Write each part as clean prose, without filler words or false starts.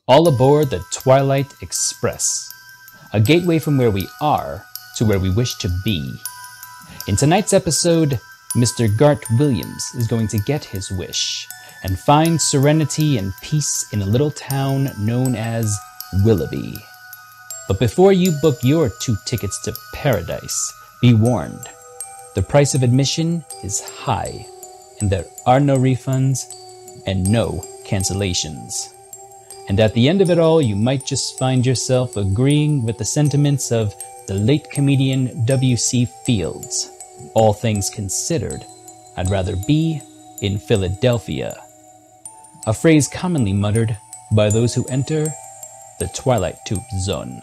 All aboard the Twilight Express, a gateway from where we are to where we wish to be. In tonight's episode, Mr. Gart Williams is going to get his wish and find serenity and peace in a little town known as Willoughby. But before you book your 2 tickets to paradise, be warned, the price of admission is high, and there are no refunds and no cancellations. And at the end of it all, you might just find yourself agreeing with the sentiments of the late comedian W.C. Fields. All things considered, I'd rather be in Philadelphia. A phrase commonly muttered by those who enter the Twilight Tube Zone.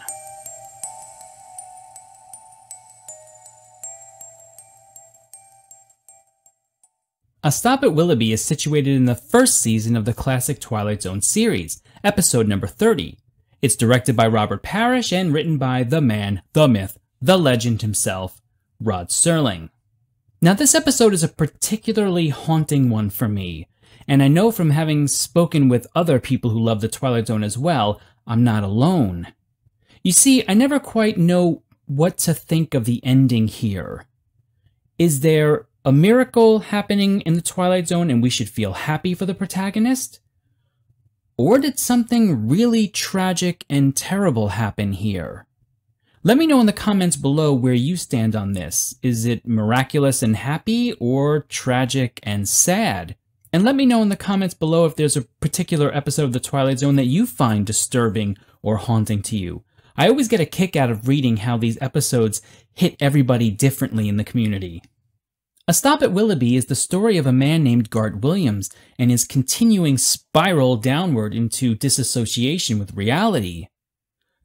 A Stop at Willoughby is situated in the first season of the classic Twilight Zone series, episode number 30. It's directed by Robert Parrish and written by the man, the myth, the legend himself, Rod Serling. Now this episode is a particularly haunting one for me, and I know from having spoken with other people who love the Twilight Zone as well, I'm not alone. You see, I never quite know what to think of the ending here. Is there a miracle happening in the Twilight Zone and we should feel happy for the protagonist? Or did something really tragic and terrible happen here? Let me know in the comments below where you stand on this. Is it miraculous and happy or tragic and sad? And let me know in the comments below if there's a particular episode of the Twilight Zone that you find disturbing or haunting to you. I always get a kick out of reading how these episodes hit everybody differently in the community. A Stop at Willoughby is the story of a man named Gart Williams and his continuing spiral downward into disassociation with reality.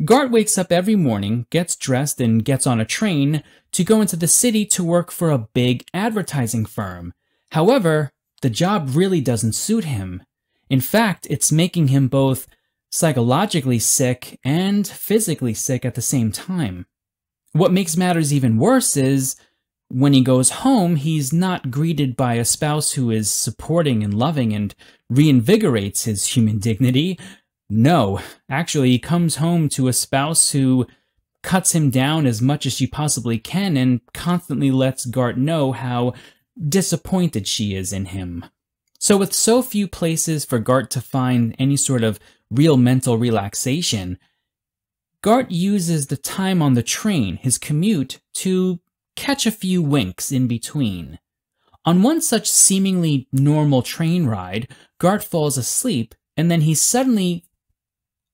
Gart wakes up every morning, gets dressed, and gets on a train to go into the city to work for a big advertising firm. However, the job really doesn't suit him. In fact, it's making him both psychologically sick and physically sick at the same time. What makes matters even worse is, when he goes home, he's not greeted by a spouse who is supporting and loving and reinvigorates his human dignity. No, actually, he comes home to a spouse who cuts him down as much as she possibly can and constantly lets Gart know how disappointed she is in him. So with so few places for Gart to find any sort of real mental relaxation, Gart uses the time on the train, his commute, to catch a few winks in between. On one such seemingly normal train ride, Gart falls asleep, and then he's suddenly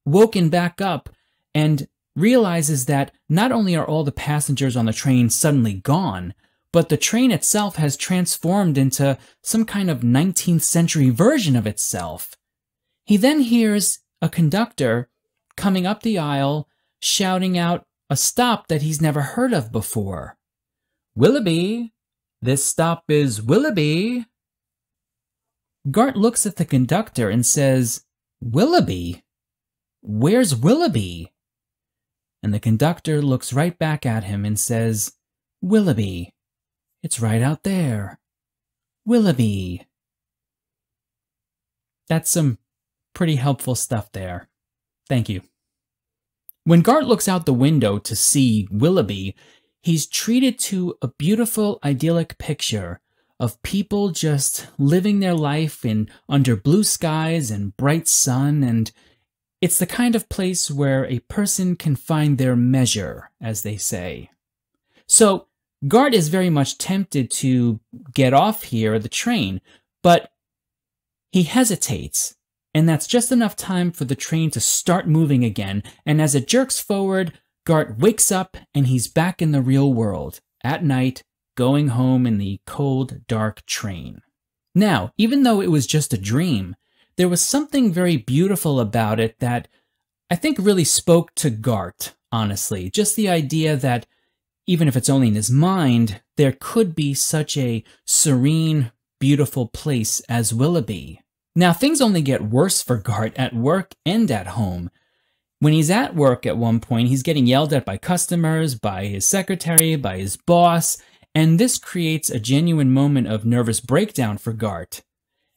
woken back up and realizes that not only are all the passengers on the train suddenly gone, but the train itself has transformed into some kind of 19th century version of itself. He then hears a conductor coming up the aisle shouting out a stop that he's never heard of before. "Willoughby! This stop is Willoughby!" Gart looks at the conductor and says, "Willoughby? Where's Willoughby?" And the conductor looks right back at him and says, "Willoughby. It's right out there. Willoughby." That's some pretty helpful stuff there. Thank you. When Gart looks out the window to see Willoughby, he's treated to a beautiful, idyllic picture of people just living their life under blue skies and bright sun, and it's the kind of place where a person can find their measure, as they say. So Gart is very much tempted to get off here at the train, but he hesitates, and that's just enough time for the train to start moving again, and as it jerks forward, Gart wakes up and he's back in the real world, at night, going home in the cold, dark train. Now, even though it was just a dream, there was something very beautiful about it that I think really spoke to Gart, honestly. Just the idea that, even if it's only in his mind, there could be such a serene, beautiful place as Willoughby. Now, things only get worse for Gart at work and at home. When he's at work at one point, he's getting yelled at by customers, by his secretary, by his boss, and this creates a genuine moment of nervous breakdown for Gart.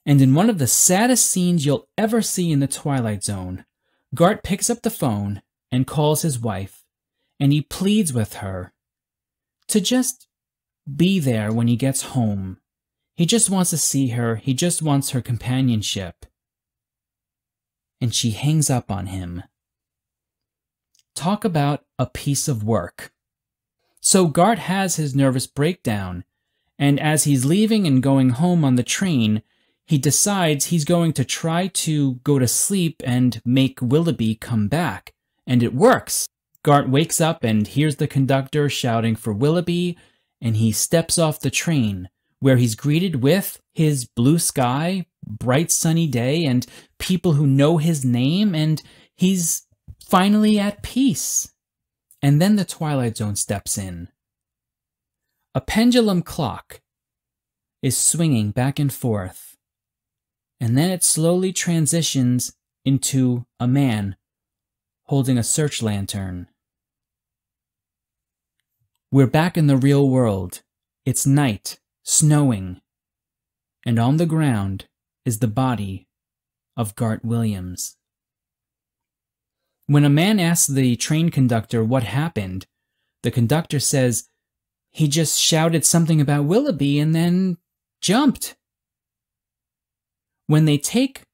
And in one of the saddest scenes you'll ever see in the Twilight Zone, Gart picks up the phone and calls his wife, and he pleads with her to just be there when he gets home. He just wants to see her. He just wants her companionship. And she hangs up on him. Talk about a piece of work. So Gart has his nervous breakdown, and as he's leaving and going home on the train, he decides he's going to try to go to sleep and make Willoughby come back. And it works. Gart wakes up and hears the conductor shouting for Willoughby, and he steps off the train, where he's greeted with his blue sky, bright sunny day, and people who know his name, and he's finally at peace. And then the Twilight Zone steps in. A pendulum clock is swinging back and forth, and then it slowly transitions into a man holding a search lantern. We're back in the real world. It's night, snowing, and on the ground is the body of Gart Williams. When a man asks the train conductor what happened, the conductor says he just shouted something about Willoughby and then jumped. When they take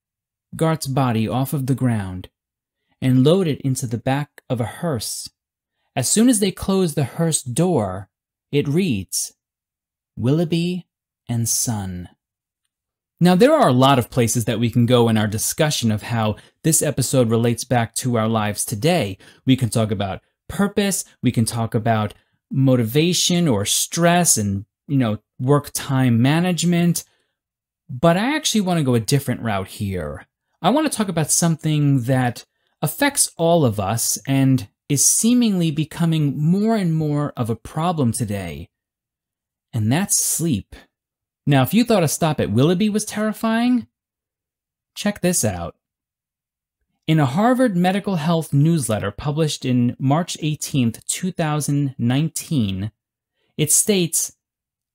Gart's body off of the ground and load it into the back of a hearse, as soon as they close the hearse door, it reads, Willoughby and Son. Now, there are a lot of places that we can go in our discussion of how this episode relates back to our lives today. We can talk about purpose, we can talk about motivation or stress and, work time management. But I actually want to go a different route here. I want to talk about something that affects all of us and is seemingly becoming more and more of a problem today. And that's sleep. Now, if you thought a stop at Willoughby was terrifying, check this out. In a Harvard Medical Health newsletter published in March 18th, 2019, it states,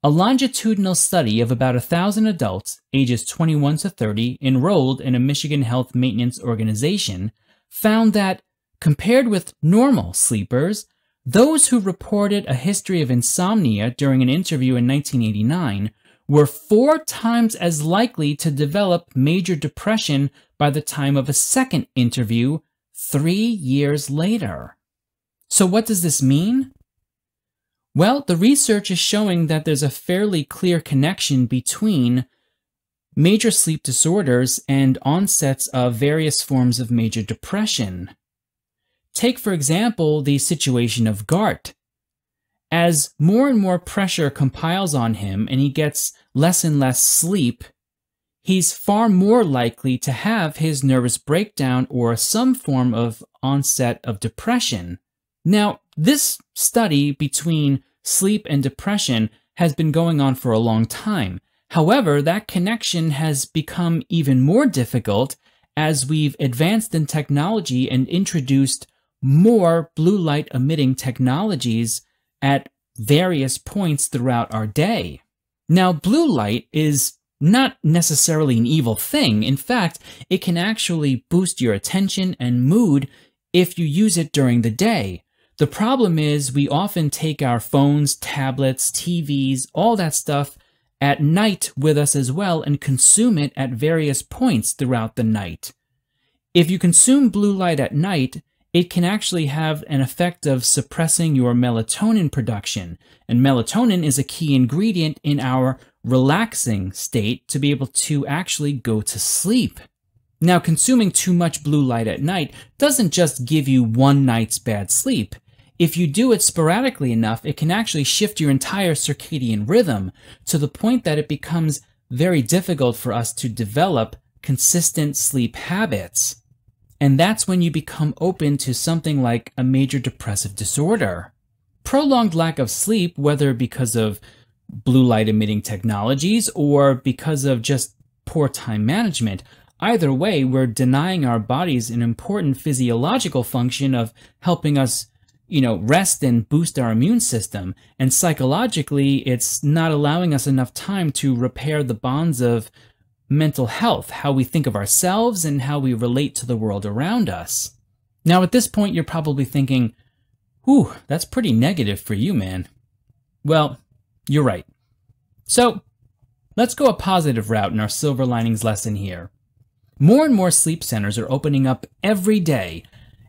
a longitudinal study of about 1,000 adults, ages 21 to 30, enrolled in a Michigan health maintenance organization, found that, compared with normal sleepers, those who reported a history of insomnia during an interview in 1989 were 4 times as likely to develop major depression by the time of a second interview 3 years later. So what does this mean? Well, the research is showing that there's a fairly clear connection between major sleep disorders and onsets of various forms of major depression. Take, for example, the situation of Gart. As more and more pressure compiles on him and he gets less and less sleep, he's far more likely to have his nervous breakdown or some form of onset of depression. Now, this study between sleep and depression has been going on for a long time. However, that connection has become even more difficult as we've advanced in technology and introduced more blue light emitting technologies at various points throughout our day. Now, blue light is not necessarily an evil thing. In fact, it can actually boost your attention and mood if you use it during the day. The problem is we often take our phones, tablets, TVs, all that stuff at night with us as well and consume it at various points throughout the night. If you consume blue light at night, it can actually have an effect of suppressing your melatonin production. And melatonin is a key ingredient in our relaxing state to be able to actually go to sleep. Now, consuming too much blue light at night doesn't just give you one night's bad sleep. If you do it sporadically enough, it can actually shift your entire circadian rhythm to the point that it becomes very difficult for us to develop consistent sleep habits. And that's when you become open to something like a major depressive disorder. Prolonged lack of sleep, whether because of blue light emitting technologies or because of just poor time management, either way, we're denying our bodies an important physiological function of helping us, rest and boost our immune system. And psychologically, it's not allowing us enough time to repair the bonds of mental health, how we think of ourselves, and how we relate to the world around us. Now, at this point, you're probably thinking, whew, that's pretty negative for you, man. Well, you're right. So, let's go a positive route in our silver linings lesson here. More and more sleep centers are opening up every day,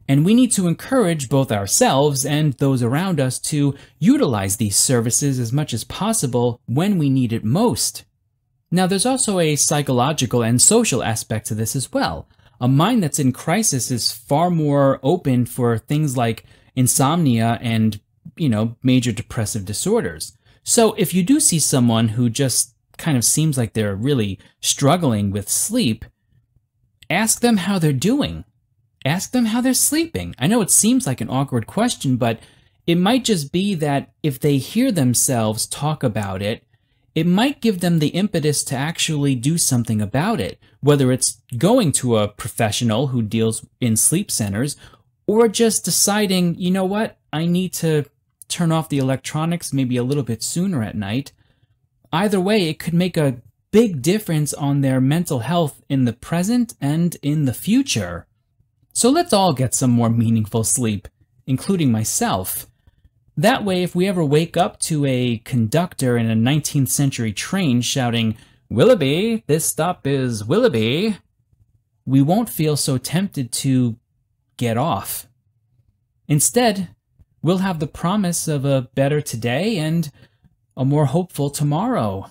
and we need to encourage both ourselves and those around us to utilize these services as much as possible when we need it most. Now, there's also a psychological and social aspect to this as well. A mind that's in crisis is far more open for things like insomnia and, major depressive disorders. So if you do see someone who just kind of seems like they're really struggling with sleep, ask them how they're doing. Ask them how they're sleeping. I know it seems like an awkward question, but it might just be that if they hear themselves talk about it, it might give them the impetus to actually do something about it, whether it's going to a professional who deals in sleep centers, or just deciding, you know what, I need to turn off the electronics maybe a little bit sooner at night. Either way, it could make a big difference on their mental health in the present and in the future. So let's all get some more meaningful sleep, including myself. That way, if we ever wake up to a conductor in a 19th century train shouting, "Willoughby, this stop is Willoughby," we won't feel so tempted to get off. Instead, we'll have the promise of a better today and a more hopeful tomorrow.